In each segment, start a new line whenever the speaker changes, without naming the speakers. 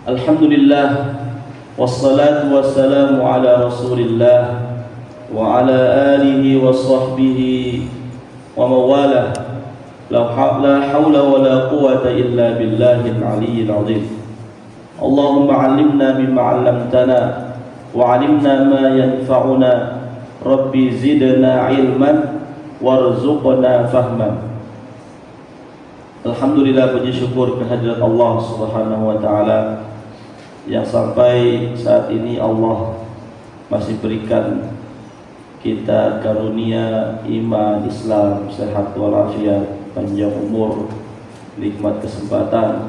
Alhamdulillah, wassalatu wassalamu ala rasulillah wa ala alihi wa sahbihi wa mawalah. La hawla wa la quwata illa billahil aliyyil azim. Allahumma 'allimna mimma 'allamtana wa 'allimna ma yanfa'una. Rabbi zidna ilman warzuqna fahman. Alhamdulillah, puji syukur kehadirat Allah Subhanahu wa taala yang sampai saat ini Allah masih berikan kita karunia iman, Islam, sehat walafiat, panjang umur, nikmat kesempatan,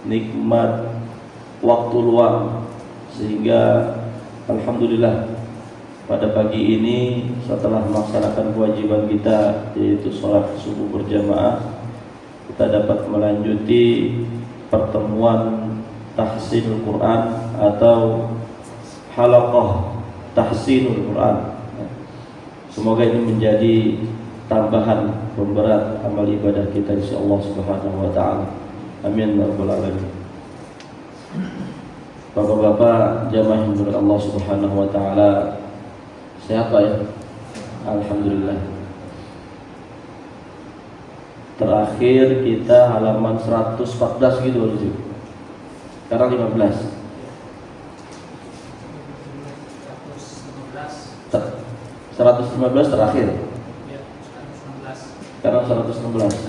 nikmat waktu luang, sehingga alhamdulillah pada pagi ini setelah melaksanakan kewajiban kita yaitu sholat subuh berjamaah, kita dapat melanjuti pertemuan tahsinul Quran atau halaqah tahsinul Quran. Semoga ini menjadi tambahan pemberat amal ibadah kita insyaallah subhanahu wa ta'ala. Amin ya rabbal alamin. Bapak-bapak jamaah yang dimuliakan Allah subhanahu wa ta'ala, sehat Pak ya? Alhamdulillah. Terakhir kita halaman 114 gitu loh. Sekarang 15. 115 terakhir. Sekarang 116.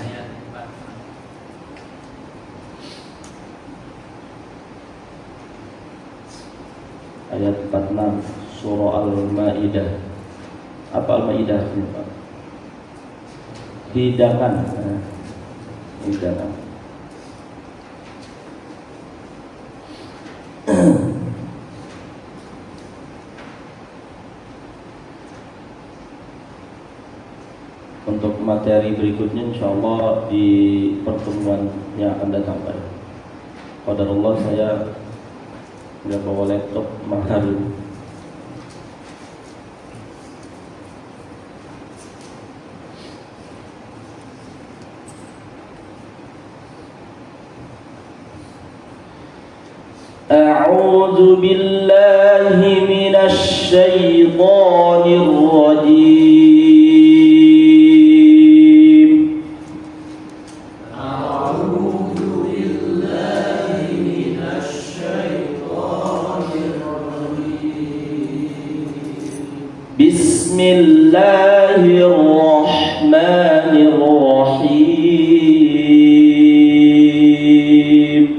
Ayat 46 surah Al-Maidah. Apa Al-Maidah ini Pak? Hidangan. Hidangan. Untuk materi berikutnya insyaallah di pertemuan yang akan datang Pak. Qadarullah saya nggak bawa laptop mahal. A'udzu billahi minasy syaithanir rajim. Bismillahirrahmanirrahim.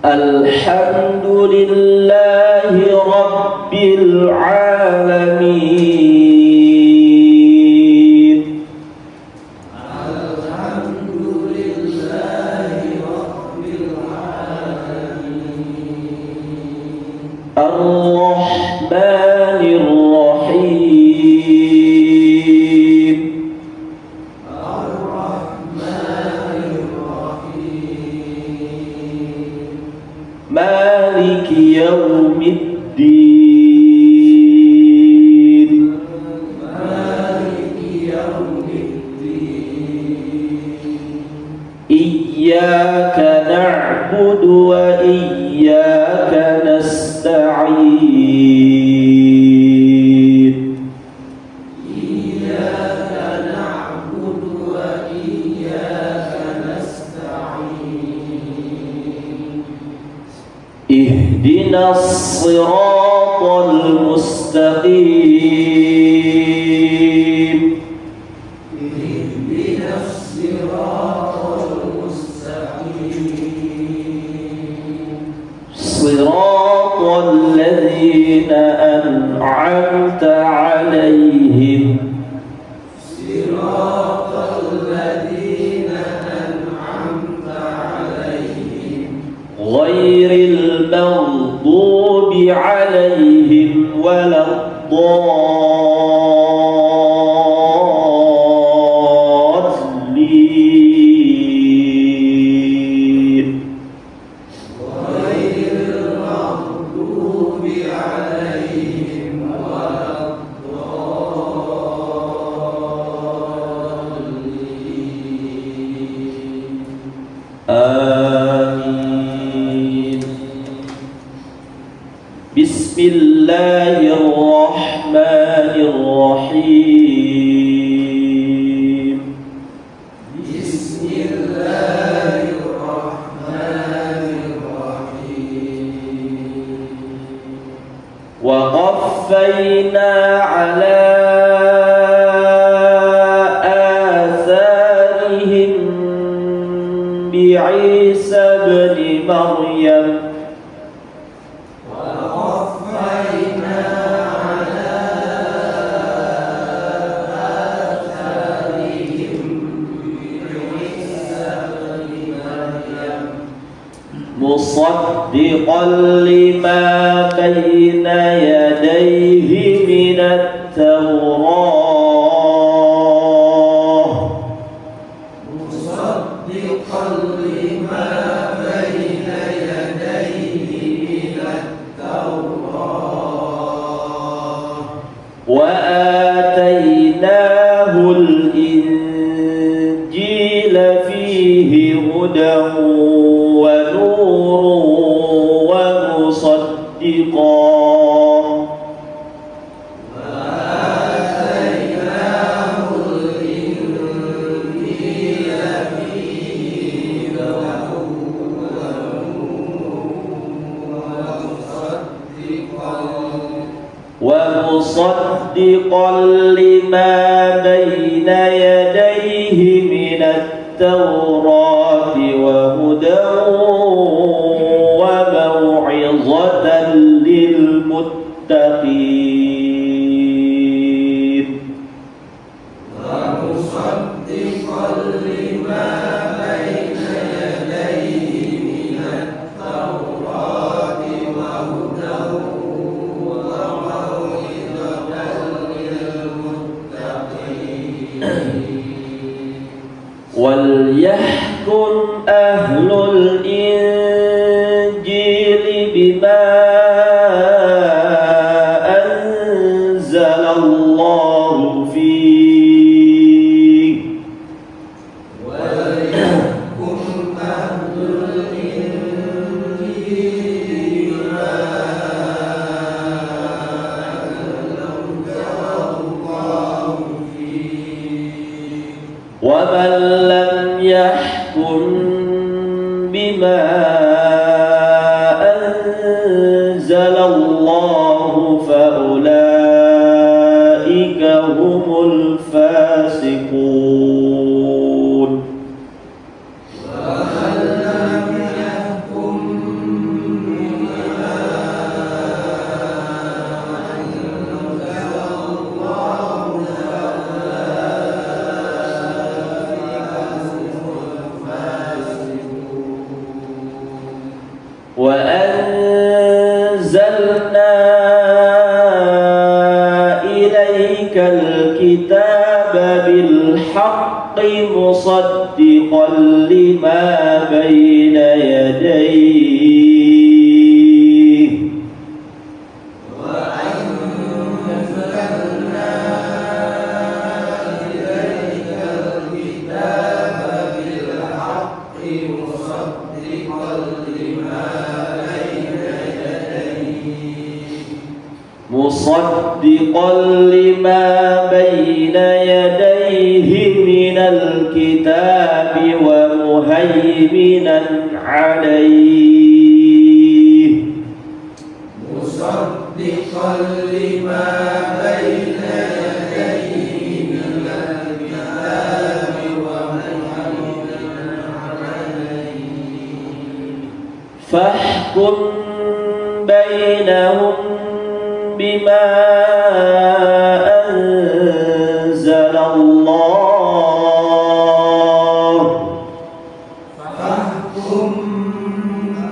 Alhamdulillahi rabbil alamin. Maliki yaumiddin. Iyyaka na'budu wa iyyaka nasta'in. Ihdinas siratal mustaqim. Ihdinas siratal mustaqim. Siratal ladzina an'amta 'alaihim. Siratal ladzina an'amta 'alaihim. Ghairil maghdubi 'alaihim waladdallin. Ghairil maghdubi 'alaihim waladdallin. Bismillahirrahmanirrahim. Wa qaffayna ala atharihim bi Isa ibn Maryam. مصدقا لما بين يديه من التوراة مصدقا لما بين يديه من التوراة وآتيناه الإنجيل فيه هدى ومصدقا لما بين يديه من التوراة وهدى وموعظة للمتقين ومصدقا لما بين يديه من التوراة وهدى وليحكم أهل الإنجيل بما أنزل الله فيه وليحكم أهل الإنجيل بما أنزل الله فيه ومن لم يحكم بما أنزل الله فأولئك هم الفاسقون ومن لم يحكم بما أنزل الله وأنزلنا إليك الكتاب بالحق مصدقا لما بين يديه وأنزلنا إليك الكتاب بالحق مصدقا لما بين يديه من الكتاب ومهيمنا عليه مصدقا لما بين يديه من الكتاب ومهيمنا عليه فاحكم بينهم بما أنزل الله فاحكم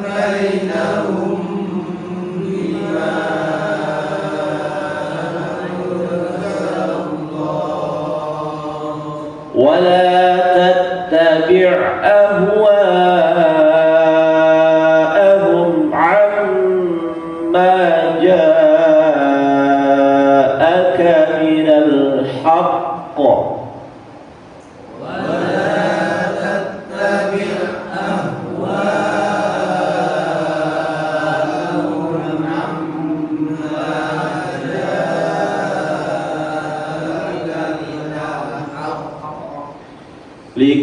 بينهم بما أنزل الله ولا تتبع أهواءهم عما جاءك من الحق ولا تتبع أهواءهم عما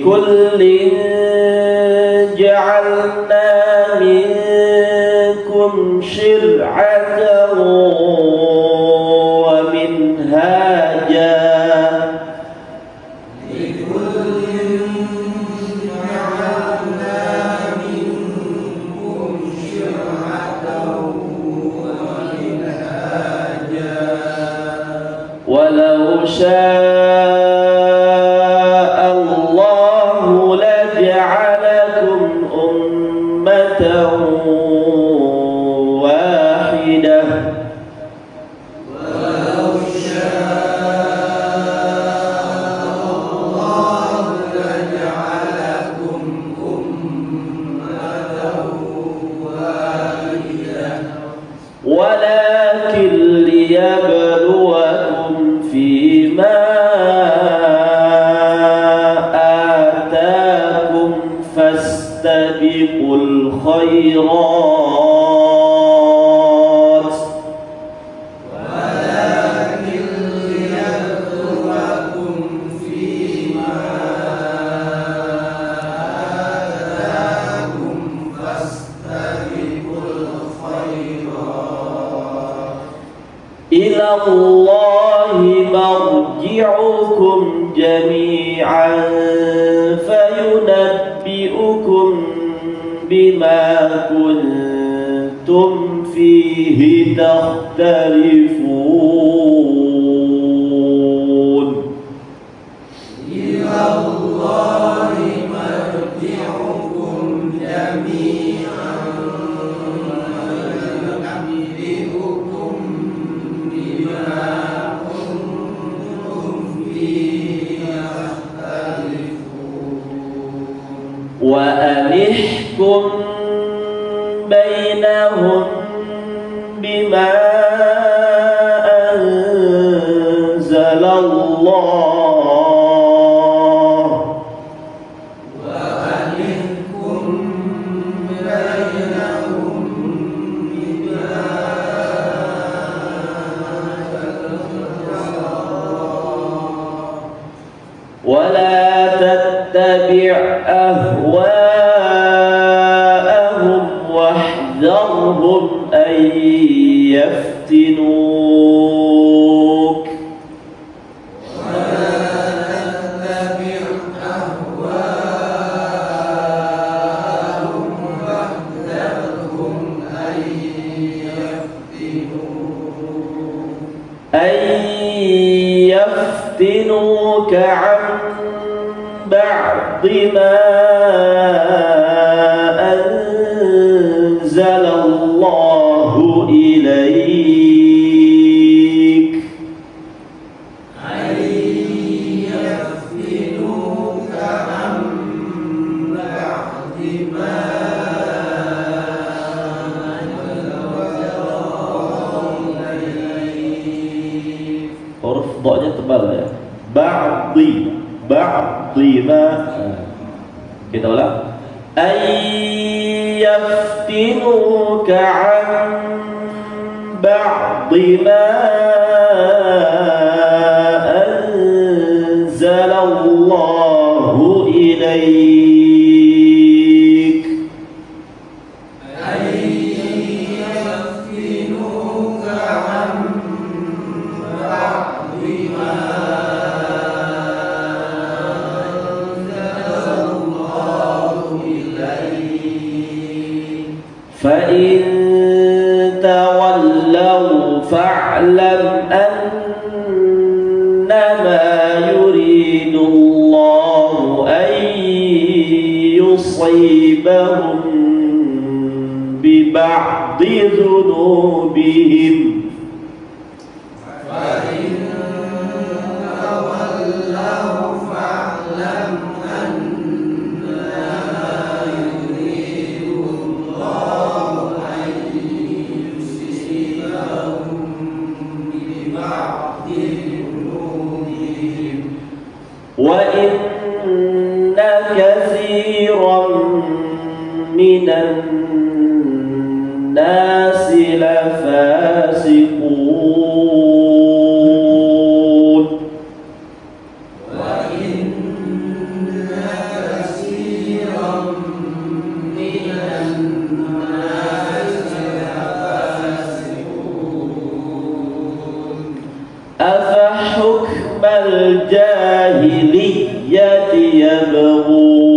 لكل جعلنا منكم شرعة ومنهاجا ولو شاء الله لجعلكم أمة واحدة ولو شاء الله لجعلكم أمة واحدة ولكن ليبلوكم فيما آتاكم فاستبقوا الخيرات ولكن ليبلوكم فيما آتاكم فاستبقوا الخيرات إلى الله مرجعكم جميعا فينبئكم بما كنتم فيه تختلفون إلى الله مرجعكم جميعا فينبئكم بما وأنحكم بينهم بما أنزل الله وأنحكم بينهم بما ولا تتبع أهواءهم واحذرهم أن يفتنوك ولا تتبع أهواءهم واحذرهم أن يفتنوك عن بعض ما أنزل الله إليك أن يفتنوك عن بعض ما أنزل الله إليك. Huruf dha-nya tebal ya. Ba'di ma kita ulang ay yaftinuka an ba'di ma anzala Allahu ilaik ay yaftinuka an ba'di ma فإن تولوا فاعلم أنما يريد الله أن يصيبهم ببعض ذنوبهم فإن تولوا فاعلم وإن كثيرا من الناس لفاسقون وإن الجاهلية يبغون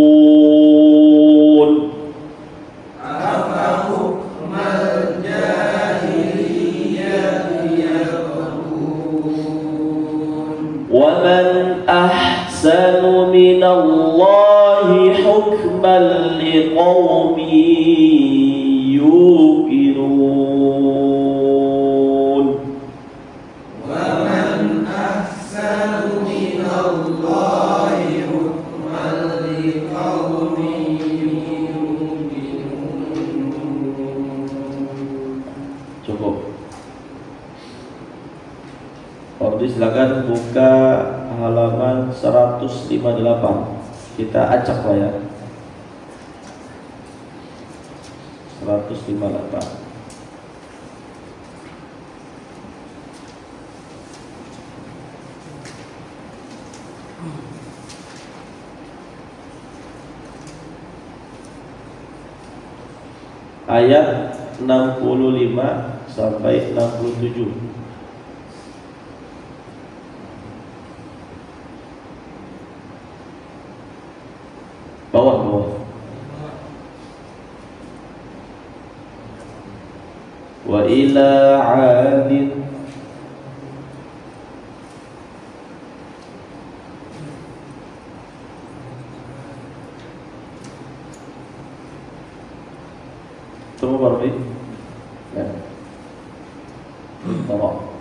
ومن أحسن من الله حكما لقوم يوقنون
ومن أحسن من الله حكما لقوم يوقنون.
Cukup. Ordi silakan buka halaman 158. Kita acak lah ya. 158. Ayat 65 sampai 67. Bawah. Wa ila 'adin Tunggu baru ini. Ya. Tolong.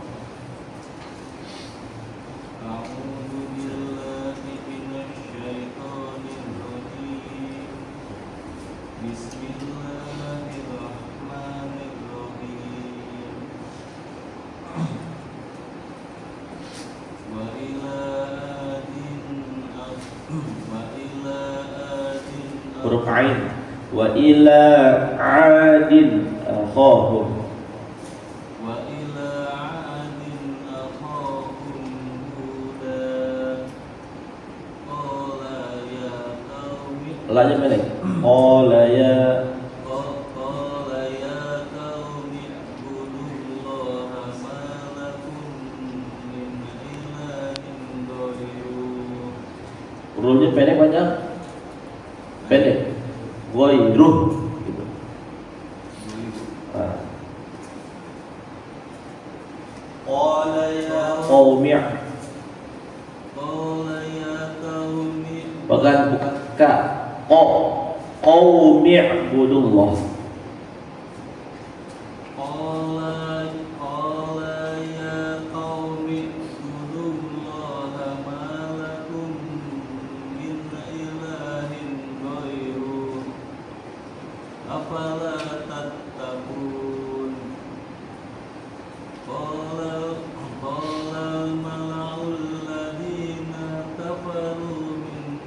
Huruf ain. Wa ila 'adin akhahum.
Wa ila 'adin akhahum huda. Qala ya qaumi.
Lanya pendek. Qala ya
qaumi ibudullaha ma lakum min ilahin ghairuh.
hurufnya pendek panjang? Pendek. Ghairuh gitu. Nah.
Qala ya
Qaumi'.
Qala ya qaumi.
Bahkan buka qaumi ibudullah.
Qala ya qaumi ibudullaha ma lakum min ilahin ghairuh. Afala tattaqun. Qala al-mala'u alladhina kafaru min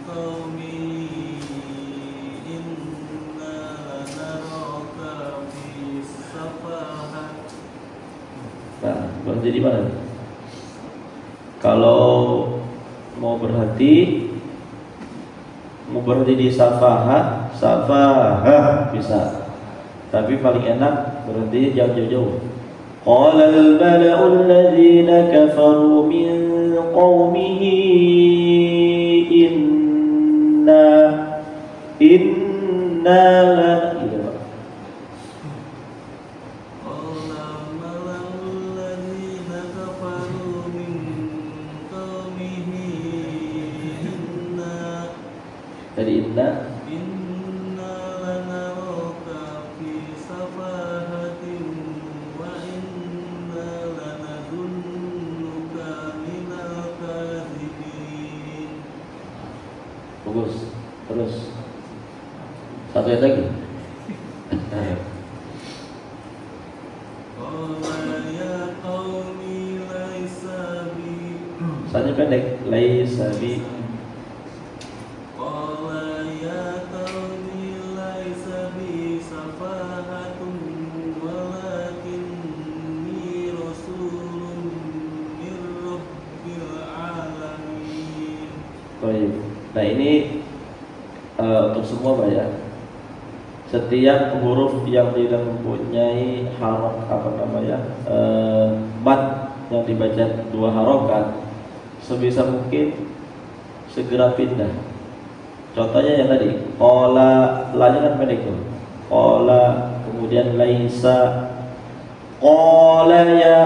qaumi inna lanaraka fi safahat.
Nah, berhenti di mana? Kalau mau berhenti di safahah bisa. Tapi paling enak berhenti jauh-jauh. Qala al-mala'u alladhina kafaru min qaumihi inna gitu, Pak.
Qala al-mala'u alladhina kafaru min qaumihi
Tadi inna
lanaraka fi safahatin wa inna lanadunnuka minal kadhibin.
bagus. Terus satu ayat lagi.
Qala ya qaumi laisa bi.
Soalnya pendek. Laisa bi.
Qala ya qaumi laisa bi safahatun walakinni rasulun min rabbil alamin.
Baik. Nah ini untuk semua Pak ya. Setiap huruf yang tidak mempunyai harok mad yang dibaca 2 harokat sebisa mungkin segera pindah. Contohnya yang tadi, qala, la-nya kan pendek tuh. Qala, kemudian laisa, qala ya,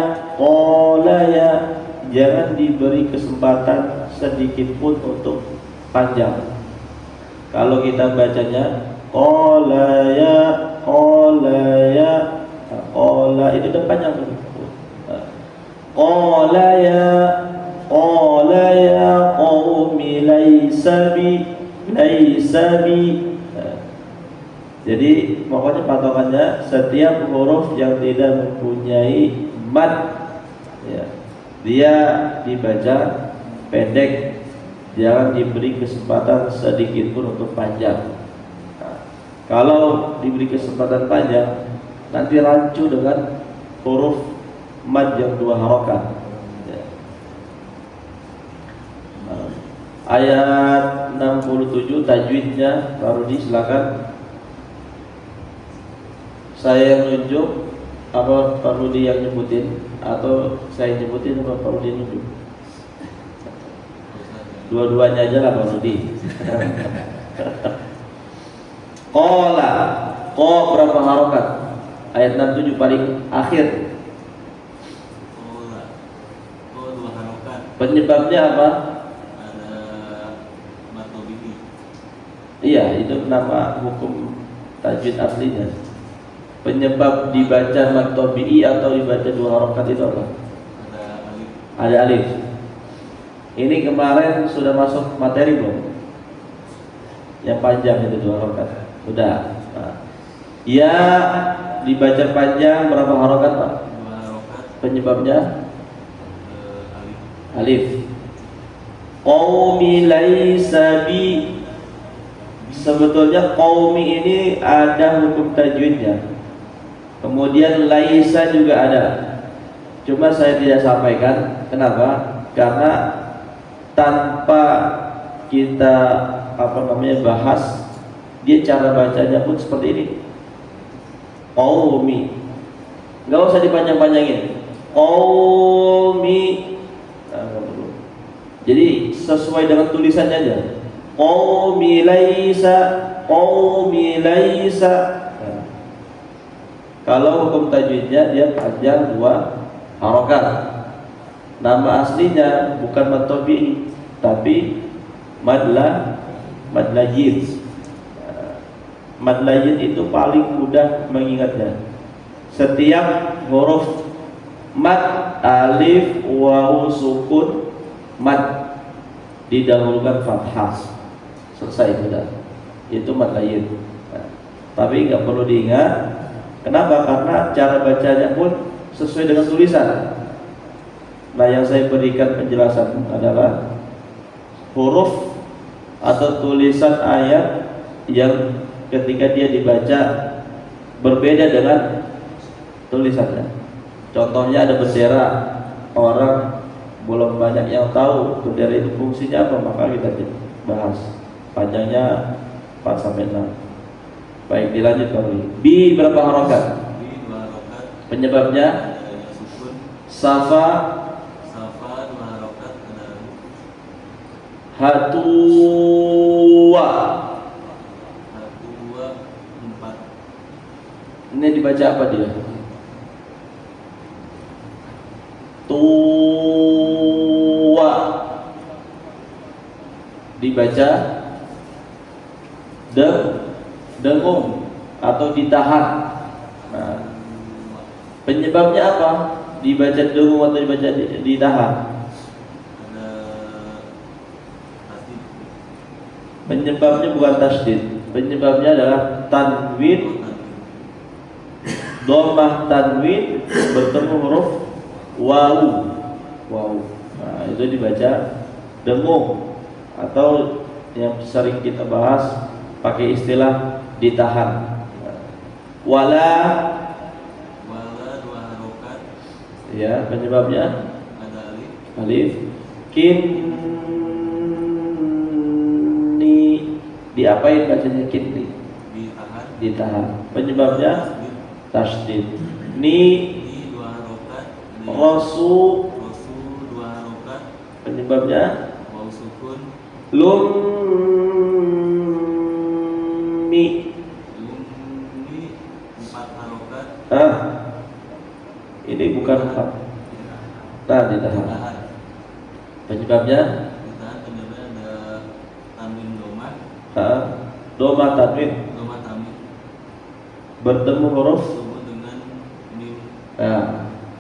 jangan diberi kesempatan sedikit pun untuk panjang. Kalau kita bacanya qala ya, qala itu udah panjang tuh. Qala ya qaumi laisa bi. Jadi pokoknya patokannya setiap huruf yang tidak mempunyai mad, ya, dia dibaca pendek, jangan diberi kesempatan sedikit pun untuk panjang. Nah, kalau diberi kesempatan panjang, nanti rancu dengan huruf mad yang 2 harokat. Ya. Ayat 67 tajwidnya baru silakan. Saya yang nunjuk apa perlu dia yang nyebutin, atau saya nyebutin apa perlu dia nunjuk? Dua-duanya aja lah perlu di. Qala, qa berapa harokat? Ayat 67 paling akhir.
Qala, qa 2 harokat.
Penyebabnya apa? Iya, itu nama hukum tajwid aslinya. Penyebab dibaca mad tabi'i atau dibaca 2 harokat itu apa? Ada alif. Ini kemarin sudah masuk materi belum? Yang panjang itu 2 harokat. Sudah. Nah. Ya dibaca panjang berapa harokat, Pak?
2 harokat.
Penyebabnya? Alif. Qaumi laisa bi. Sebetulnya qaumi ini ada hukum tajwidnya. Kemudian laisa juga ada. Cuma saya tidak sampaikan. Kenapa? Karena tanpa kita bahas, dia cara bacanya pun seperti ini. Qaumi. Enggak usah dipanjang-panjangin. Qaumi. Nah, jadi sesuai dengan tulisannya aja. Qaumi laisa. Nah, kalau hukum tajwidnya dia panjang 2 harokat. Nama aslinya bukan mad tabi'i, tapi mad layyin. Mad layyin itu paling mudah mengingatnya. Setiap huruf mad, alif, wawu, sukun, mad didahulukan fathah. Selesai sudah. Itu mad layyin. Nah, tapi nggak perlu diingat. Kenapa? Karena cara bacanya pun sesuai dengan tulisan. Nah, yang saya berikan penjelasan adalah huruf atau tulisan ayat yang ketika dia dibaca berbeda dengan tulisannya. Contohnya ada bendera, orang belum banyak yang tahu bendera itu fungsinya apa, maka kita bahas. Panjangnya 4 sampai 6. Baik, dilanjut kali. Bi berapa harokat?
Bi 2 harokat.
Penyebabnya?
Sukun.
Safa
2 harokat.
Hatuwa
4.
Ini dibaca apa dia? Tuwa dibaca dengung atau ditahan. Nah, penyebabnya apa? Dibaca dengung atau dibaca ditahan? Penyebabnya bukan tasdid. Penyebabnya adalah tanwin, dhammah tanwin bertemu huruf wawu. Nah, itu dibaca dengung, atau yang sering kita bahas pakai istilah ditahan. Wala
2 harokat.
Ya, penyebabnya
Ada alif.
Alif. Kinni diapain bacanya kinni?
Ditahan.
Ditahan. Penyebabnya tasdid. Ni
2 harokat.
rasu
2 harokat.
Penyebabnya
waw sukun
lummi.
lummi 4 harokat
Ini bukan hak. Nah, ditahan.
ditahan.
Penyebabnya
Ditahan penyebabnya ada tanwin doma,
doma tanwin
doma tamim
bertemu huruf.
bertemu dengan mim.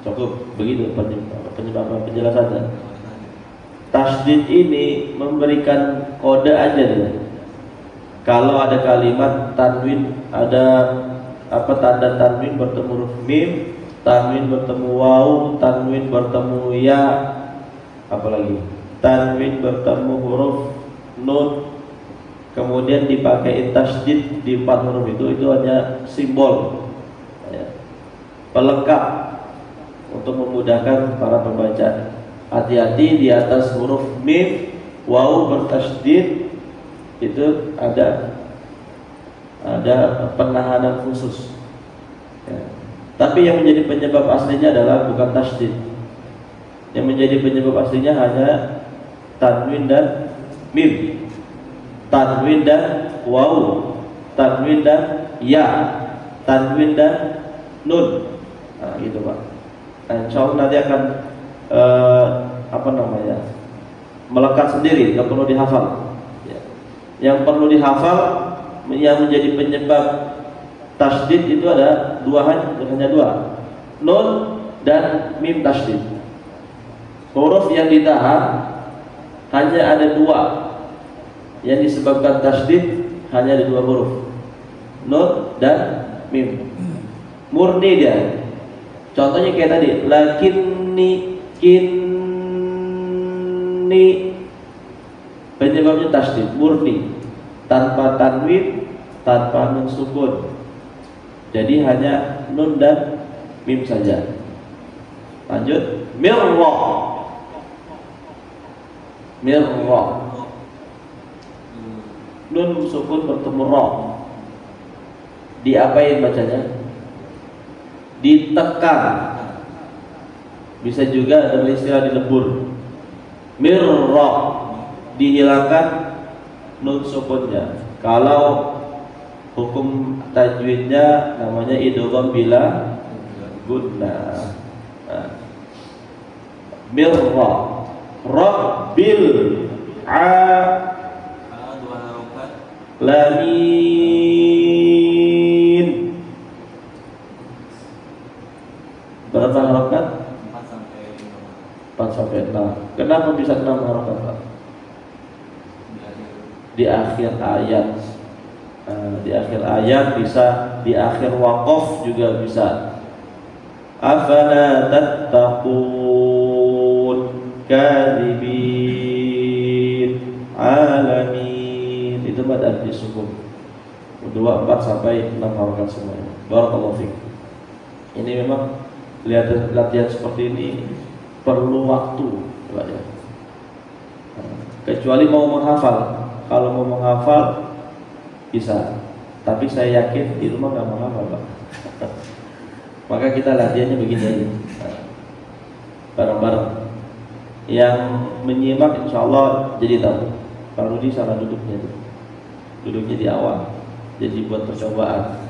Cukup begitu penyebab penjelasannya. Tasdid ini memberikan kode aja deh. Kalau ada kalimat tanwin, ada tanda tanwin bertemu huruf mim, tanwin bertemu waw, tanwin bertemu ya, apalagi tanwin bertemu huruf nun, kemudian dipakai tasdid di 4 huruf itu hanya simbol, pelengkap untuk memudahkan para pembaca. Hati-hati di atas huruf mim, waw bertasdid itu ada penahanan khusus. Tapi yang menjadi penyebab aslinya adalah bukan tasdid. Yang menjadi penyebab aslinya hanya tanwin dan mim, tanwin dan waw, tanwin dan ya, tanwin dan nun. Gitu Pak. Insya Allah nanti akan melekat sendiri, nggak perlu dihafal. Yang perlu dihafal yang menjadi penyebab tasdid itu ada hanya dua, nun dan mim tasdid. Huruf yang ditahan hanya ada 2, yang disebabkan tasdid hanya ada 2 huruf, nun dan mim. Murni dia. Contohnya kayak tadi, lakinni, kinni, penyebabnya tasdid, murni, tanpa tanwin, tanpa nun sukun. Jadi hanya nun dan mim saja. Lanjut, mirra, mirra, nun sukun bertemu ra. Diapain bacanya? Ditekan. Bisa juga ada istilah dilebur. Mirra, dihilangkan nun sukunnya. Kalau hukum tajwidnya namanya idgham bila gunnah. Mirra, rabbil a
2 harokat
lamin. Berapa harokat? 4 sampai 6. Kenapa bisa 6 harokat, Pak? Di akhir ayat. Di akhir ayat bisa, di akhir waqaf juga bisa. Afala tattaqun kadhibin alamin. Itu mad al-sukun. 2, 4 sampai 6 harokat semuanya. Barakallahu fiik. Ini memang latihan seperti ini perlu waktu, Pak ya. Kecuali mau menghafal. Kalau mau menghafal bisa, tapi saya yakin di rumah nggak menghafal, Pak. Maka kita latihannya begini aja, bareng-bareng. Yang menyimak insya Allah jadi tahu. Pak Rudi sana duduknya tuh, duduknya di awal, jadi buat percobaan.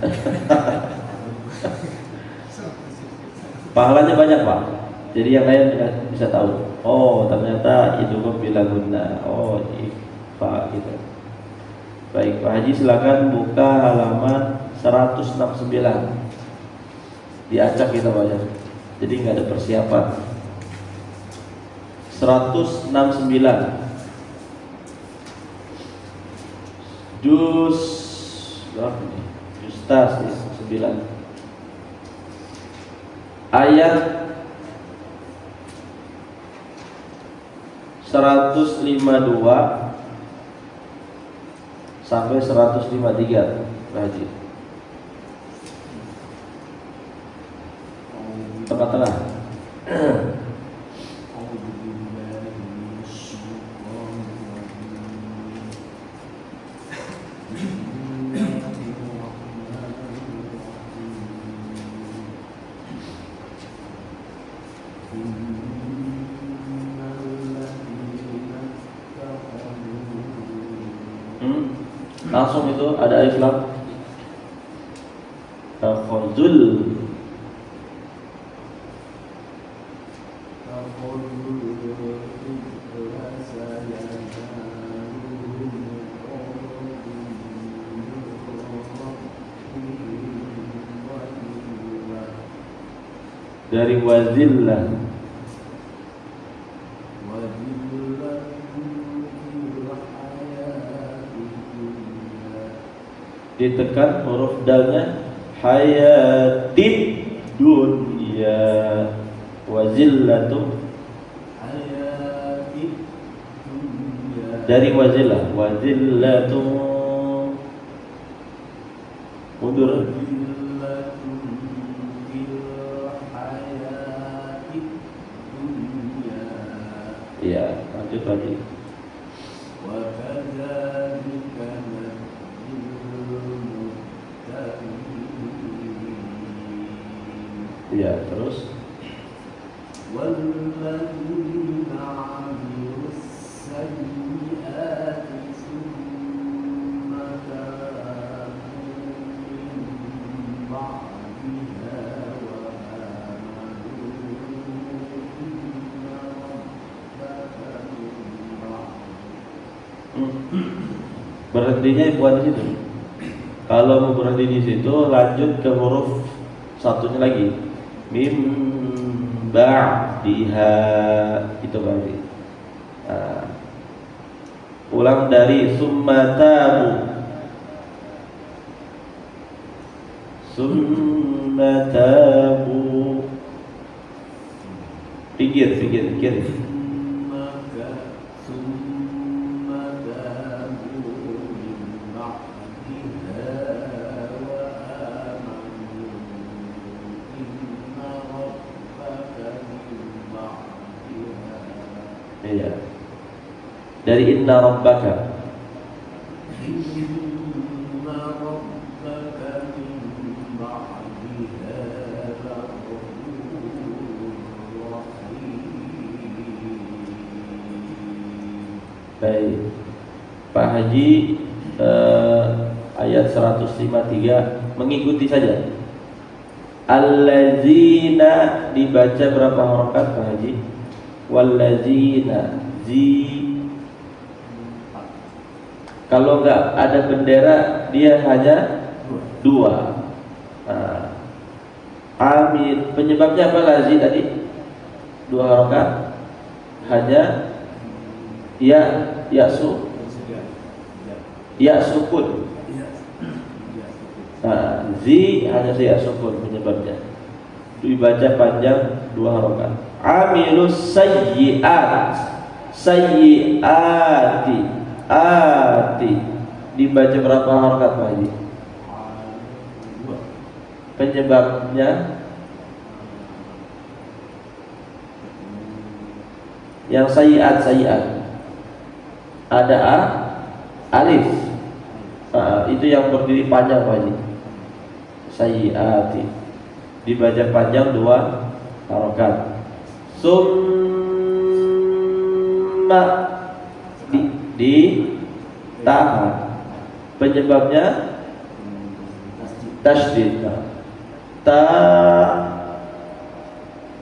Pahalanya banyak, Pak. Jadi yang lain bisa tahu. Oh, ternyata itu bila guna. Oh, Pak gitu. Baik, Pak Haji silakan buka halaman 169. Diacak kita baca. Jadi nggak ada persiapan. 169. Juz berapa nih? Juz tas 9. Ayat 152 sampai 153, Pak Haji. Tengah-tengah. Langsung itu ada alif lam. Takhuzul. Dari wazillah. Ditekan huruf dalnya, hayatid dunya, wazillatu. Dari wazillah, wazillatu mundur. Ya, lanjut lagi. Ya, terus. Berhentinya buat di situ. Kalau mau berhenti di situ, lanjut ke huruf satunya lagi. Mim ba'diha, itu berarti. Ulang dari summatabu. Summatabu. Pikir. Iya. Dari inna rabbaka. Baik, Pak Haji, ayat 153 mengikuti saja. Allazina dibaca berapa harakat Pak Haji? Wallazina kalau nggak ada bendera dia hanya dua. Amin. Penyebabnya apa lazi tadi? Dua harakat. Hanya ya sukun. Zi hanya ya sukun penyebabnya. Dibaca panjang dua harakat. Amilus sayyiati dibaca berapa harakat Pak Haji? Penyebabnya yang sayyiat ada alif. Itu yang berdiri panjang Pak Haji. Sayyiati dibaca panjang dua harakat. Summa ditahan. Penyebabnya tasydid. Ta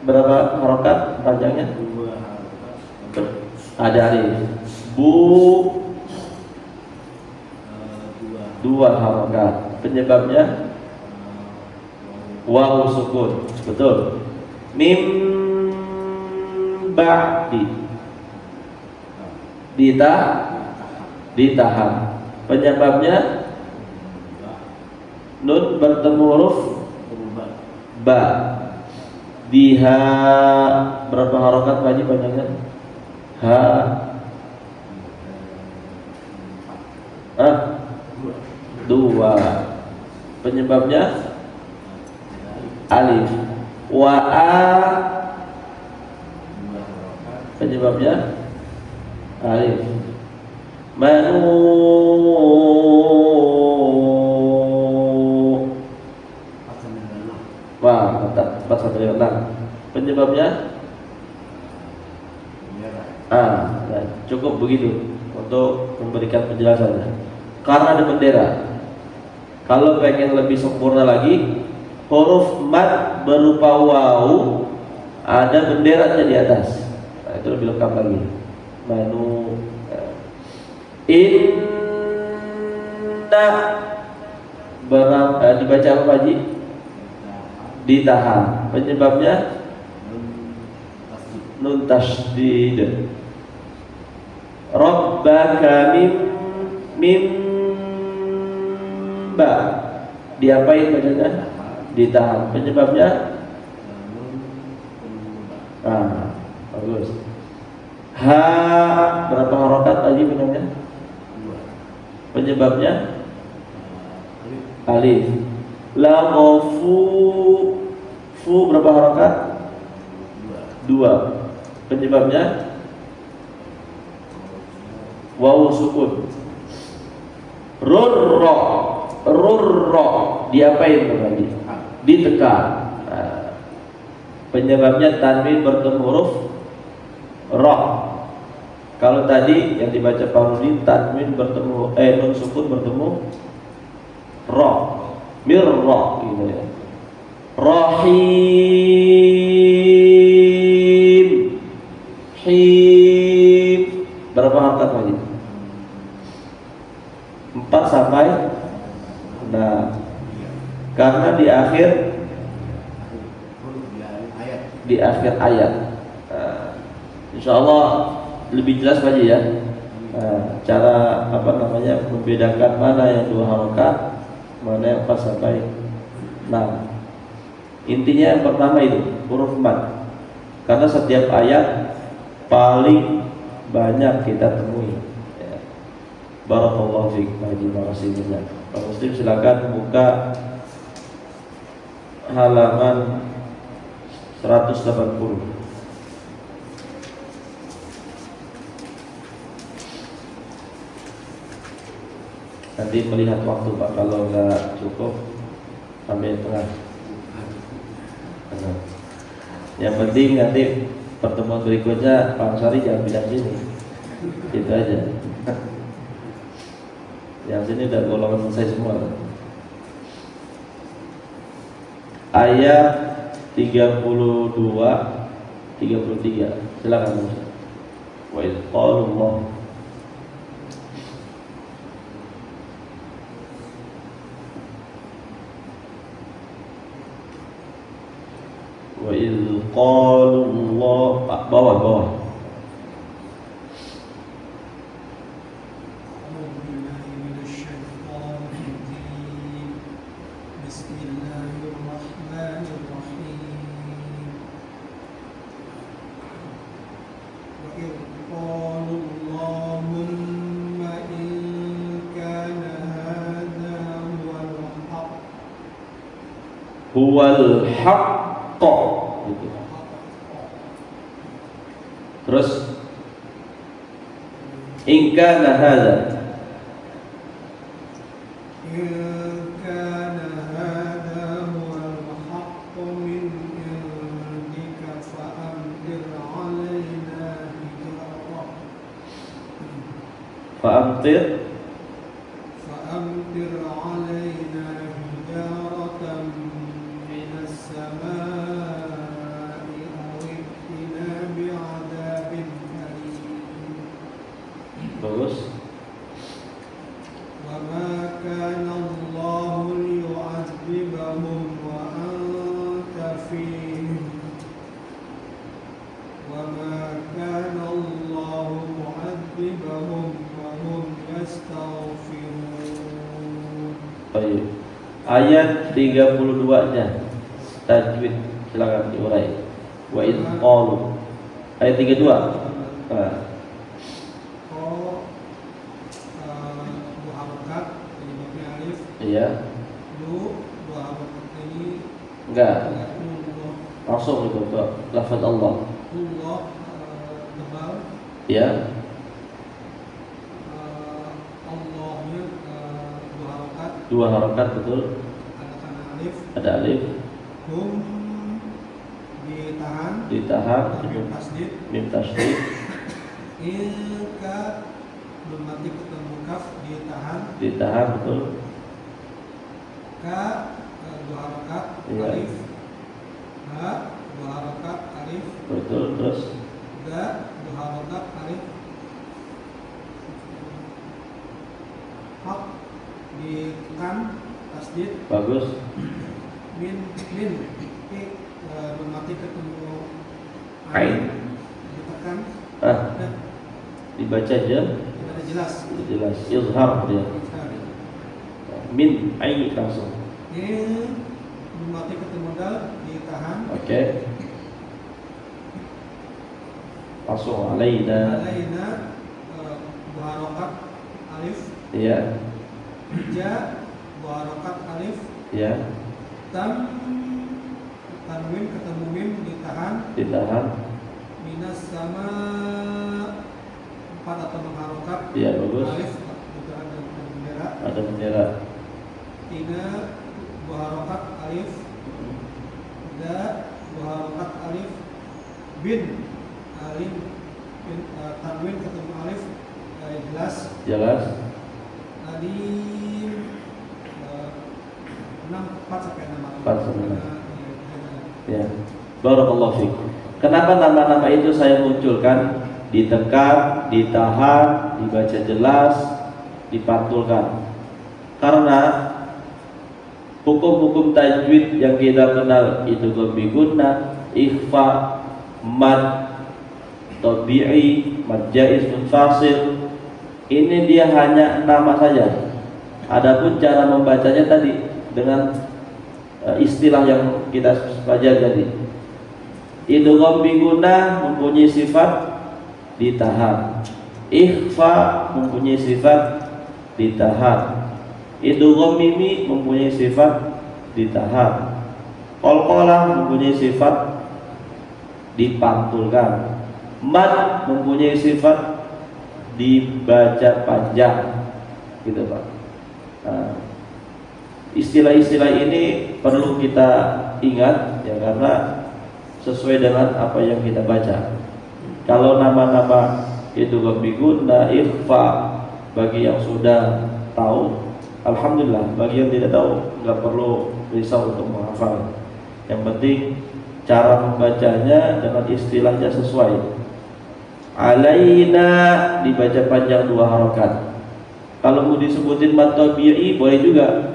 berapa harakat panjangnya? Ada alif. Bu dua harakat. Penyebabnya waw sukun. Betul. Mim ba'di ditahan. Penyebabnya nun bertemu huruf ba. Diha berapa harakat Pak Haji panjangnya? Dua. Penyebabnya alif. Penyebabnya alif. Manu empat sampai dengan 6. Penyebabnya cukup begitu untuk memberikan penjelasannya. karena ada bendera. Kalau pengen lebih sempurna lagi, huruf mad berupa waw ada benderanya di atas. Nah, itu lebih lengkap lagi. Manu inna dibaca apa Pak Haji? Ditahan. Penyebabnya nun tasydid. Rabbaka mimba diapain bacanya? Ditahan. Penyebabnya bagus. Ha berapa harokat tadi benarnya? Penyebabnya alif. La fu berapa harokat? 2. Penyebabnya wawu sukun. Rurro diapain lagi? Ditekan. Nah, penyebabnya tanwin bertemu huruf ra. Kalau tadi yang dibaca Pak Rudi tanwin bertemu nun sukun bertemu ra. Mirra gitu ya. Rahim. Him. Berapa harokat lagi? 4 sampai. Nah, karena di akhir ayat. Insya Allah lebih jelas Pak Haji ya. Cara membedakan mana yang 2 harokat, mana yang 4 sampai 6. Intinya yang pertama itu huruf mad. Karena setiap ayat paling banyak kita temui. Ya. Barakallahu fiik Pak Haji, makasih banyak. Pak Muslim silakan buka halaman 180. Nanti melihat waktu Pak, kalau nggak cukup sampai tengah. Yang penting nanti pertemuan berikutnya Pak Ansari jangan bilang sini, itu aja. Yang sini udah golongan selesai semua. Ayat 32, 33. Silakan Mas. Wa idz qala Allah wa idz qala Allah bawah. Huwal haqq gitu. Terus in kana hadza
huwal haqq min indika fa'amtir 'alaina hijaratan
fa'amtir
'alaina hijaratan minas samaa'i aw i'tina bi'adzabin alim.
bagus.
Wa ma kana Allahu liyu'adzibahum wa anta fihim wa ma kana Allahu mu'adzibahum wa hum yastaghfirun.
Baik. Ayat 32-nya tajwid silakan diurai. Wa idz qalu. Ayat 32.
Dua harokat penyebabnya alif.
Iya.
Dua harokat ini
Enggak. Langsung itu ke lafaz Allah.
Allah tebal.
Iya.
Allahnya
Dua harokat betul.
Ada kana alif.
Ada alif.
Hum ditahan.
Ditahan.
Mim tasdid.
Mim tasydid.
Ilka belum mati ketemu kaf ditahan.
Ditahan, betul.
Ka dua harokat
Iya.
alif. Ha dua harokat alif.
Betul, terus
Ga dua harokat alif. Hak ditekan tasdid.
bagus.
Min belum mati ketemu
Ain.
ditekan. Dan
Dibaca aja,
tidak ada jelas.
jelas. Izhar dia. Min ain langsung.
Ini belum mati ketemu dal ditahan.
Oke. Langsung alaina.
Alaina dua harokat alif.
Iya,
Ja dua harokat alif.
iya.
Tanwin ketemu mim ditahan.
Ditahan.
Minas sama 4 atau 6 harokat.
Iya, bagus.
Alif itu ada bendera.
Ada bendera.
Tina dua harokat alif. Da dua harokat alif. Bin alif. Tanwin ketemu alif. Jelas.
Jelas.
Tadi 4 sampai 6
4 sampai 6. Ya. Barakallahu fiik. Kenapa nama-nama itu saya munculkan? Ditekan, ditahan, dibaca jelas, dipantulkan. Karena hukum-hukum tajwid yang kita kenal itu ghammi gunnah, ikhfa, mad tabi'i, mad jaiz munfasil. Ini dia hanya nama saja. Adapun cara membacanya tadi dengan istilah yang kita pelajari tadi. Idgham bi gunnah mempunyai sifat ditahan. Ikhfa mempunyai sifat ditahan. Idgham mimi mempunyai sifat ditahan. Qalqalah mempunyai sifat dipantulkan. Mad mempunyai sifat dibaca panjang. Gitu, Pak. Nah, istilah-istilah ini perlu kita ingat ya, karena sesuai dengan apa yang kita baca. Kalau nama-nama itu ghammi gunnah, ikhfa, bagi yang sudah tahu, alhamdulillah. Bagi yang tidak tahu, nggak perlu risau untuk menghafal. Yang penting cara membacanya dengan istilahnya sesuai. Alaina dibaca panjang 2 harokat. Kalau mau disebutin mad tabi'i boleh juga.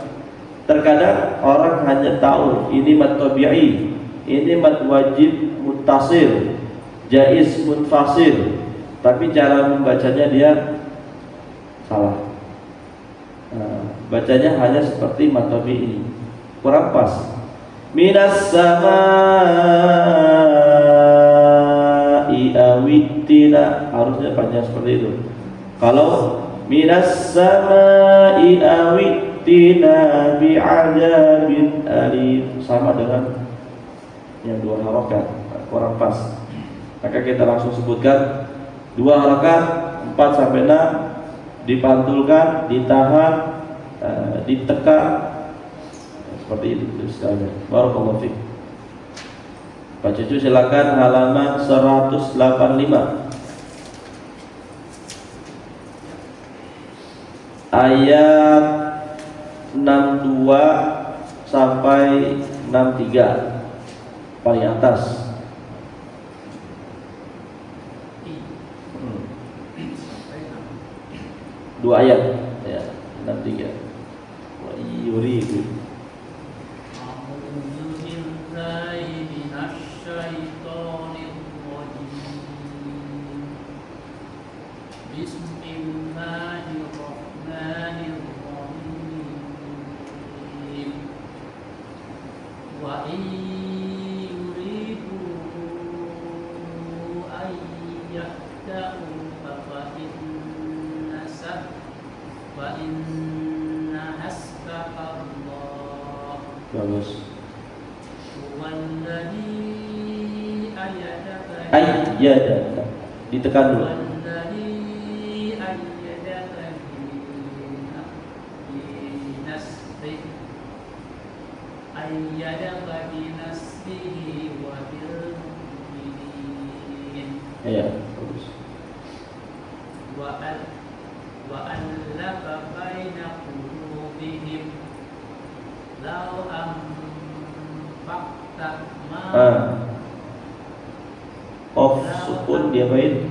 Terkadang orang hanya tahu ini mad tabi'i, ini mad wajib muttasil, jaiz munfasil, tapi cara membacanya dia salah. Nah, bacanya hanya seperti mad tabi'i, kurang pas. Minas samaa'i awittina, harusnya panjang seperti itu. Kalau minas samaa'i awittina bi'adzabin alim, sama dengan yang 2 harokat, kurang pas. Maka kita langsung sebutkan 2 harokat 4 sampai 6, dipantulkan, ditahan, ditekan, seperti itu istilahnya. Barakallahu fiik. Pak Cucu silakan halaman 185. Ayat 62 sampai 63 paling atas. Dua ayat ya, 63. Wa yuridu. Bagus. Ayyadaka, ditekan dulu. Ya, bagus.
وألف بين قلوبهم لو أنفقت ما
Qaf sukun dia bain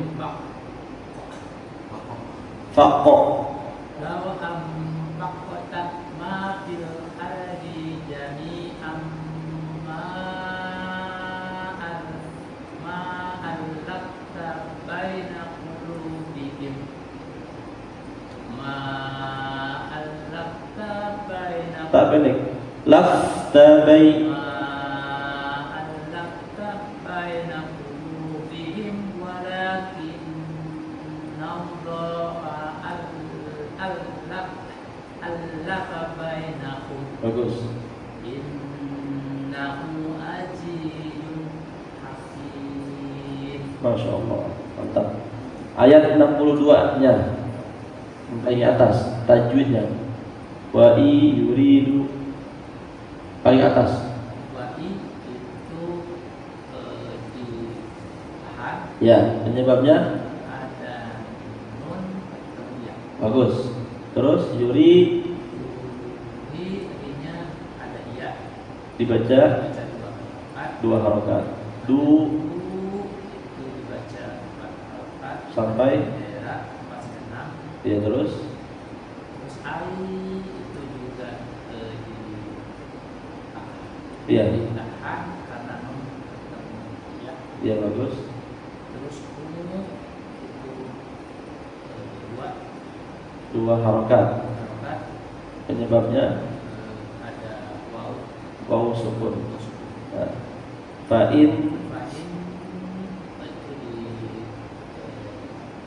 faqo.
لو أنفقت ما في الأرض جميعا ما ألفت بين قلوبهم ما ألفت بين
Tak pendek. Lafta bain
ما ألفت بين قلوبهم ولكن الله ألف بينهم
bagus.
Innahu azizun hakim.
Masya Allah, mantap. Ayat 62-nya paling atas, tajwidnya. Wa i yuridu paling atas.
Wa'i itu ditahan
Ya, penyebabnya
ada nun atau ya.
bagus. Terus yuri
Di-nya ada iya
dibaca
baca dua kalimat.
dua harokat. Du
Itu dibaca 4 kalimat
sampai
daerah 4
ya terus
Terus ai itu juga
iya
ditahan karena nun ketemu ya.
iya bagus.
Terus itu
Dua harokat.
harokat
Penyebabnya
ada waw
waw sukun.
terus
Nah, fa'in
fa'in itu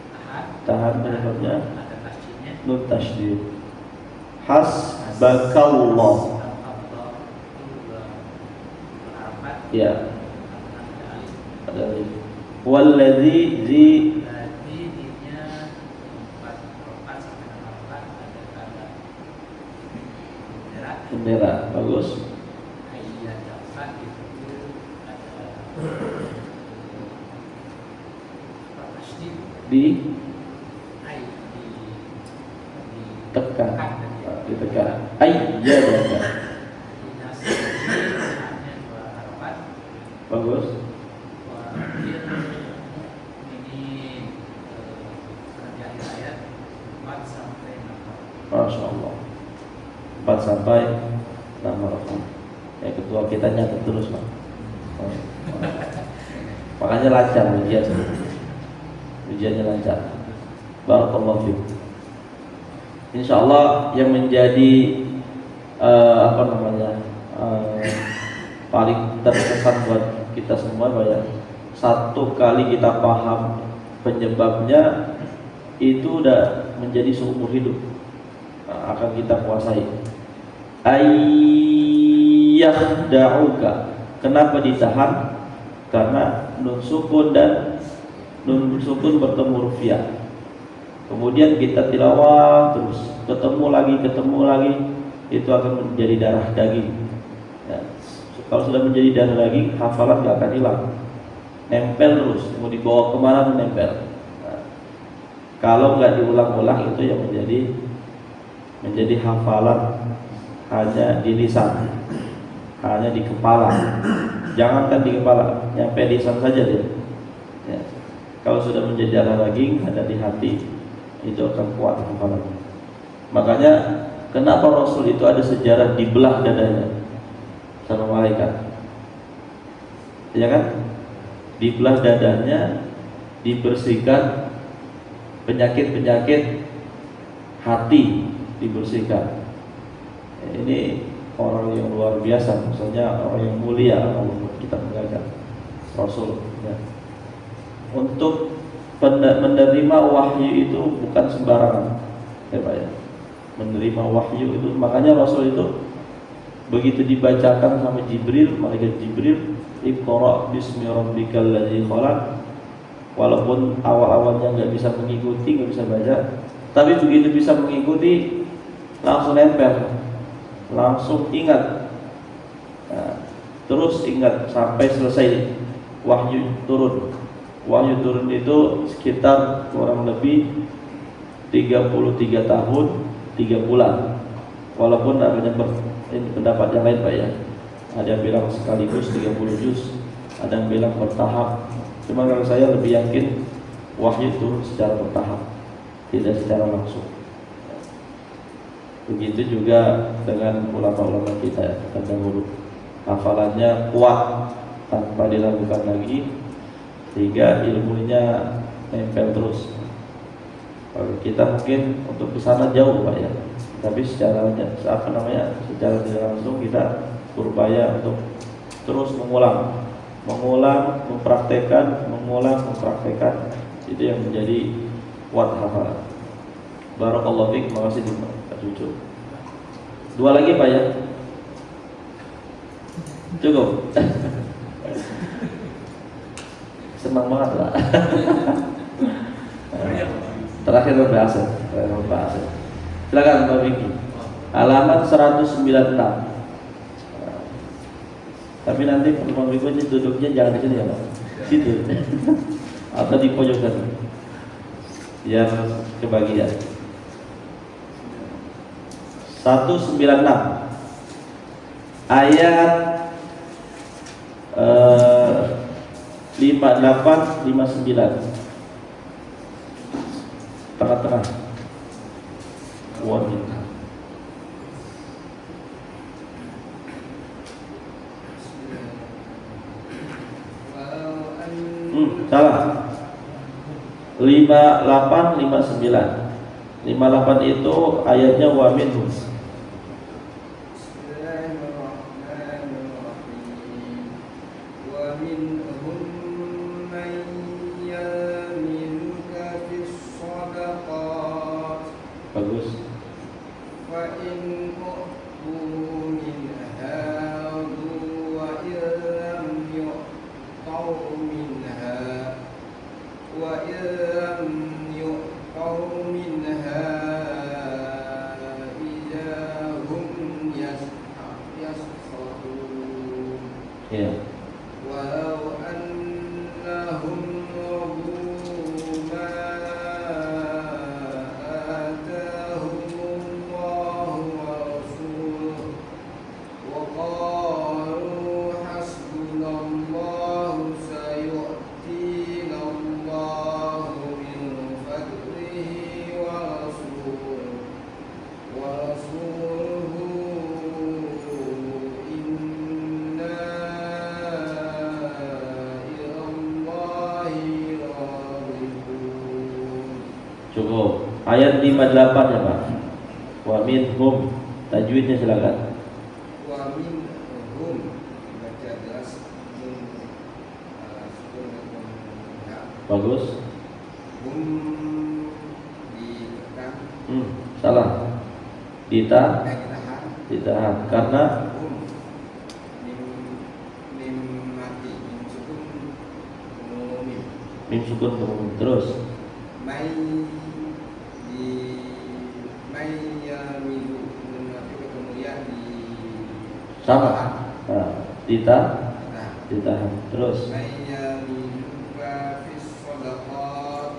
ditahan
tahan penyebabnya
ada tasjidnya
nun tasydid. Hasbakallah.
Allah itu harokat
Ya,
karena ada alif.
ada alif. Walladzi zi
Berarti dinya 4 harokat sampai 6 harokat ada tanda merah.
bendera. Bagus.
Ayat dapat itu ada tasdid
Di
ay
tekan.
tekan
Ditekan. Ayyadaka.
dinasti hanya 2 harapan
Bagus.
wakil ini di ayat 4 sampai 6
Masya Allah. 4 sampai 6 harokat. Yang kedua kita nyatet terus Pak. Makanya lancar ujian. Ujiannya lancar. Barakallahu fiik. Insyaallah yang menjadi paling terkesan buat kita semua bahwa satu kali kita paham penyebabnya itu udah menjadi seumur hidup akan kita kuasai. Ayyakhda'uka. Kenapa ditahan? Karena nun sukun dan nun sukun bertemu huruf ya. Kemudian kita tilawah terus ketemu lagi itu akan menjadi darah daging. Ya. Kalau sudah menjadi darah daging, hafalan gak akan hilang. Nempel terus, mau dibawa kemana pun nempel. Nah, kalau nggak diulang-ulang itu yang menjadi hafalan hanya di lisan, hanya di kepala. Jangankan di kepala, nyampe lisan saja dia. Ya. Kalau sudah menjadi darah daging, ada di hati, itu akan kuat hafalannya. Makanya kenapa Rasul itu ada sejarah dibelah dadanya sama malaikat? Ya kan? Dibelah dadanya, dibersihkan penyakit-penyakit hati, dibersihkan. Ini orang yang luar biasa, maksudnya orang yang mulia kalau kita belajar Rasul. Ya. Untuk menerima wahyu itu bukan sembarangan, ya Pak ya. Menerima wahyu itu, makanya Rasul itu begitu dibacakan sama Jibril, malaikat Jibril, Iqra bismi rabbikal ladzi khalaq. Walaupun awal-awalnya nggak bisa mengikuti, nggak bisa baca, tapi begitu bisa mengikuti langsung nempel, langsung ingat. Nah, terus ingat sampai selesai wahyu turun. Wahyu turun itu sekitar kurang lebih 33 tahun 3 bulan. Walaupun namanya ini pendapat yang lain Pak ya. Ada yang bilang sekaligus 30 juz, ada yang bilang bertahap. Cuma kalau saya lebih yakin wahyu itu secara bertahap, tidak secara langsung. Begitu juga dengan ulama-ulama kita terdahulu, hafalannya kuat tanpa diragukan lagi, sehingga ilmunya nempel terus. Kalau kita mungkin untuk kesana jauh Pak ya, tapi secara secara tidak langsung kita berupaya untuk terus mengulang, mempraktekkan, itu yang menjadi kuat hafalan. Barakallahu fiik, makasih Pak Cucu. 2 lagi Pak ya? Cukup. Senang banget Pak. Terakhir membahas. Silakan Pak Vicky. Halaman 196. Tapi nanti pertemuan berikutnya duduknya jangan di sini ya Pak. Situ. Atau di pojok sana. Biar kebagian. 196 ayat 58 59 tengah-tengah. Wamin. Salah. 58 59. 58 itu ayatnya wa minhum. Bagus. Ya.
Walau annahum radu ma atahumullahu wa rasuluhu wa qalu hasbunallahu sayu'tina Allahu min fadlihi wa rasuluhu
Cukup. Ayat 58 ya Pak. Wa minhum. Tajwidnya silakan.
Wa minhum baca jelas
Bagus.
hum ditekan
Salah. Ditahan karena
hum mim mati
mim sukun terus.
Mai ya milu mati kemudian di
Sama. Nah, ditahan terus.
Mai ya milu fis sadaqat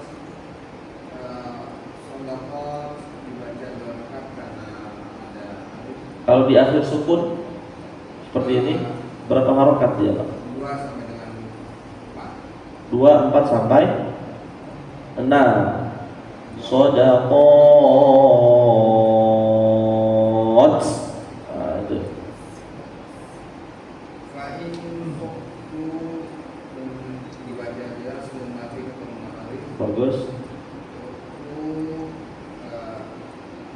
dibaca dua rakaat karena ada
Kalau di akhir sukun seperti ini berapa harokat dia Pak?
2 sampai dengan 4.
2, 4 sampai 6. Shadaqat. Nah, itu.
Fa'in hukmu dibaca jelas mengakui ketemu ma'arif.
Bagus.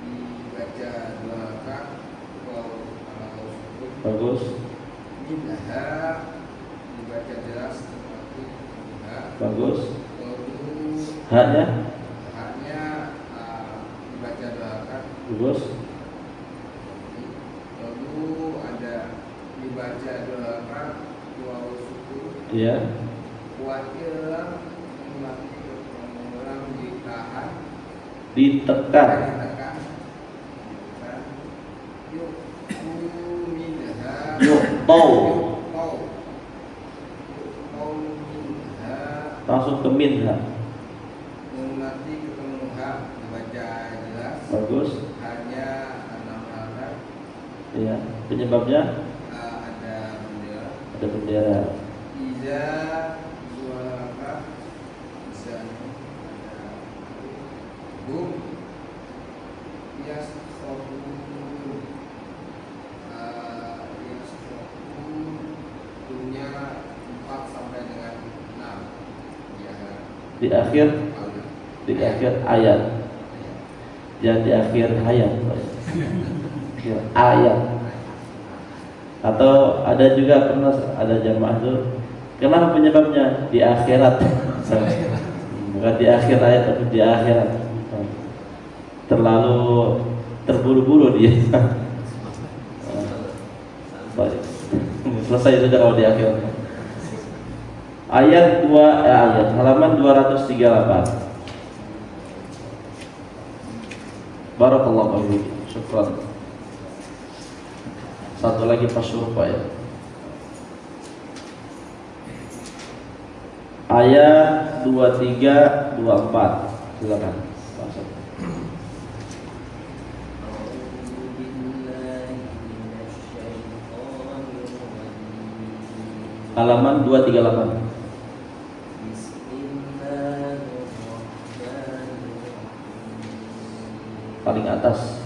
Dibaca 2 rakaat kalau
Bagus.
minha dibaca jelas seperti minha.
Bagus.
Lalu
Haknya
haknya dibaca 2 rakaat.
bagus.
Lalu ada dibaca 2 rakaat waw syukur.
Iya.
Wakilah mati orang ditahan
Ditekan.
ditekan minha
Yuqtau.
minha
Langsung ke min ha.
mati ketemu hak
baca jelas.
Bagus.
Hanya 6 halaman.
Iya. Penyebabnya
Ada bendera.
ada bendera.
Iza dua halaman. Bisa ada bum. Yas punya 4 sampai dengan 6 ya.
Di akhir ayat. Jangan di akhir hayat. Ya, ayat. Atau ada juga pernah ada jamaah itu, kenapa penyebabnya di akhirat? Bukan di akhir ayat tapi di akhirat. Terlalu terburu-buru dia. Baik. Selesai sudah kalau di akhir. Ayat halaman 238. Barakallahu fiik. Syukran. Satu lagi Pak Surpa ya. Ayat 23 24. Silakan. Halaman 238. Paling atas.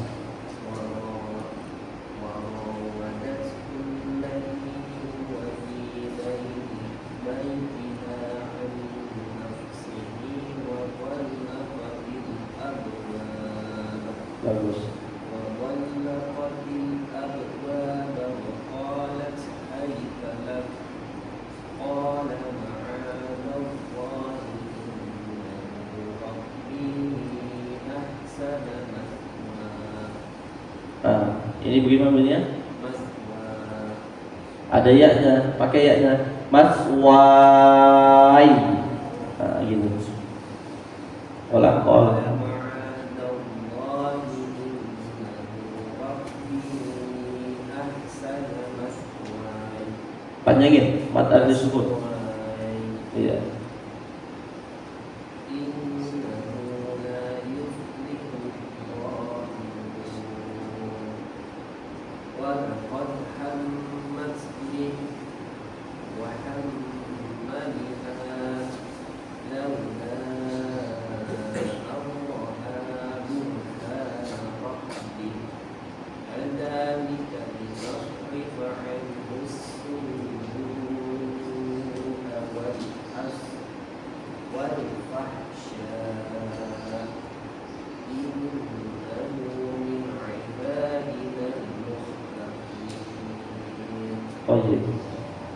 Bagus. Ini bagaimana bunyinya? Ada ya-nya, pakai ya-nya. Maswai. Nah, gitu. Olah qol. Panjangin, mat ada disebut. Iya.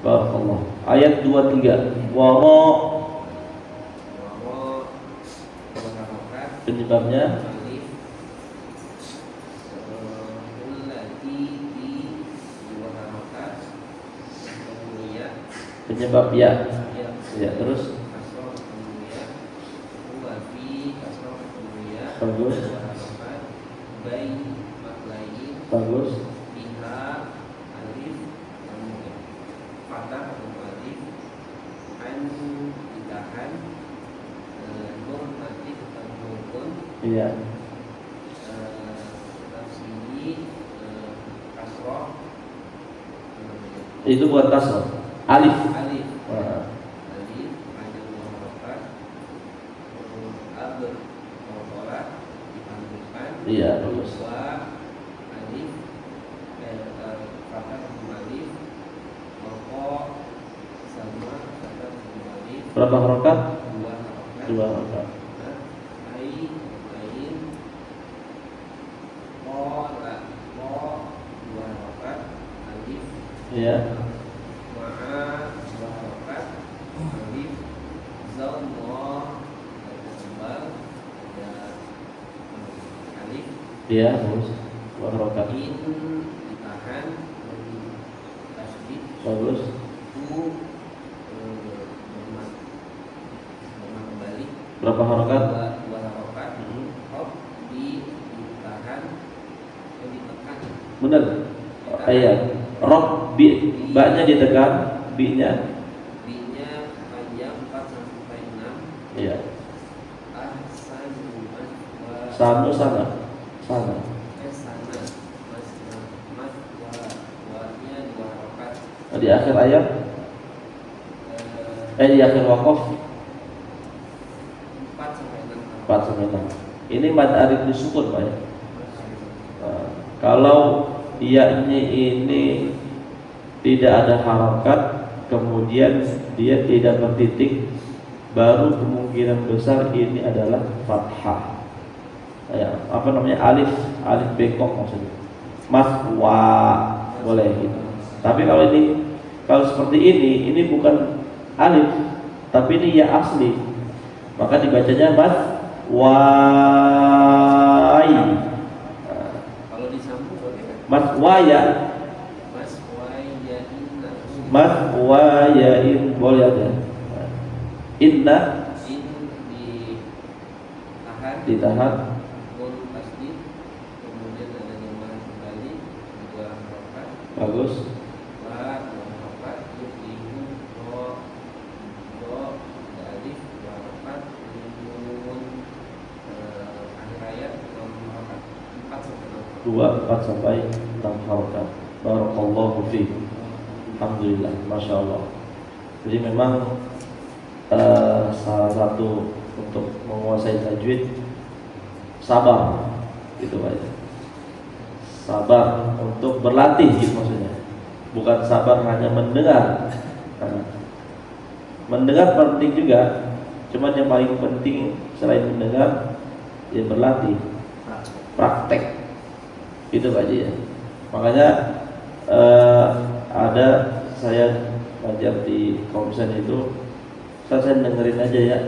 Barakallah. Ayat 23. Penyebabnya penyebab ya. Ya, terus bagus. Bagus. Iya. Itu buat kasroh. Alif.
Alif.
Nah.
Alif panjang harakat. Abr mutolat dipanggilkan.
Iya, bagus.
Alif fathah alif. Roko sama fathah alif.
Berapa harakat?
2 harakat.
2 harakat. Iya.
Ma'a harakat alif zamma alif.
Iya, bagus. 2 harakat.
In ditahan tasdid.
Bagus.
Kembali.
Berapa harakat?
2 harakat. Hop ditahan ditekan.
Benar. Ayat. Rabbi, ba-nya ditekan, bi-nya
panjang 4 sampai 6.
iya.
Ahsanu maswa
sana.
sana
Mas wa-nya 2 harokat.
Di akhir ayat, di akhir waqaf
4 sampai 6
4 sampai 6. Ini mad arif disukun Pak ya. Kalau iya-nya ini tidak ada harakat, kemudian dia tidak bertitik, baru kemungkinan besar ini adalah fathah. Ya, apa namanya, alif bengkok maksudnya. Maswa boleh gitu. Tapi kalau seperti ini bukan alif, tapi ini ya asli, maka dibacanya maswai.
Kalau disambung boleh kan?
Maswaya, maswayain boleh aja. Inna ditahan,
nun tasdid, kemudian ada domah kembali 2 harokat,
bagus.
wa 2 harokat, yuflihu do ada alif 2 harokat, nun akhir ayat 6 harokat, 4 sampai 6
4 sampai 6 harakat. Barakallahu fiik. Alhamdulillah, masya Allah. Jadi memang salah satu untuk menguasai tajwid sabar, gitu aja. Sabar untuk berlatih, gitu maksudnya. Bukan sabar hanya mendengar. Mendengar penting juga, cuman yang paling penting selain mendengar, ya berlatih, praktek. Itu aja ya. Makanya ada saya ngajar di Komsen itu, saya dengerin aja ya.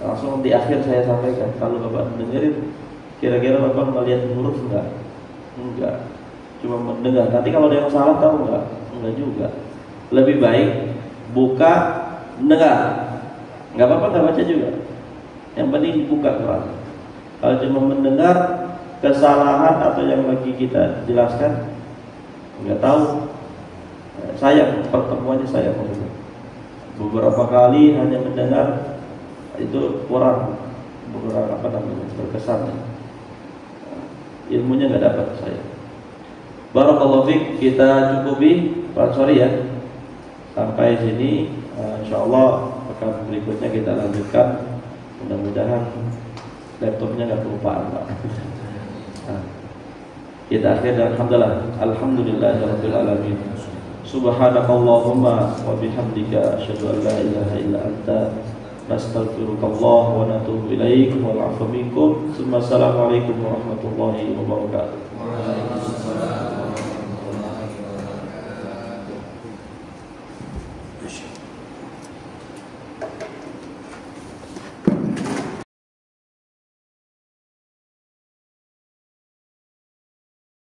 Langsung di akhir saya sampaikan, kalau Bapak dengerin, kira-kira Bapak melihat huruf enggak? Enggak. Cuma mendengar. Nanti kalau ada yang salah tahu enggak? Enggak juga. Lebih baik buka, mendengar. Enggak apa-apa enggak baca juga. Yang penting buka Quran. Kalau cuma mendengar, kesalahan atau yang lagi kita jelaskan enggak tahu, sayang, pertemuannya sayang. Beberapa kali hanya mendengar itu kurang berkesan, ilmunya nggak dapat saya. Barakallahu fiik, kita cukupi Pak Sori ya sampai sini. Insyaallah pekan berikutnya kita lanjutkan. Mudah-mudahan laptopnya nggak kelupaan Pak. Kita akhir dan alhamdulillahirabbil alamin. Subhanakallahumma wa bihamdika asyhadu an la ilaha illa anta nastaghfirukallah wa natubu ilaik. Wal 'afwu minkum. Assalamualaikum warahmatullahi wabarakatuh.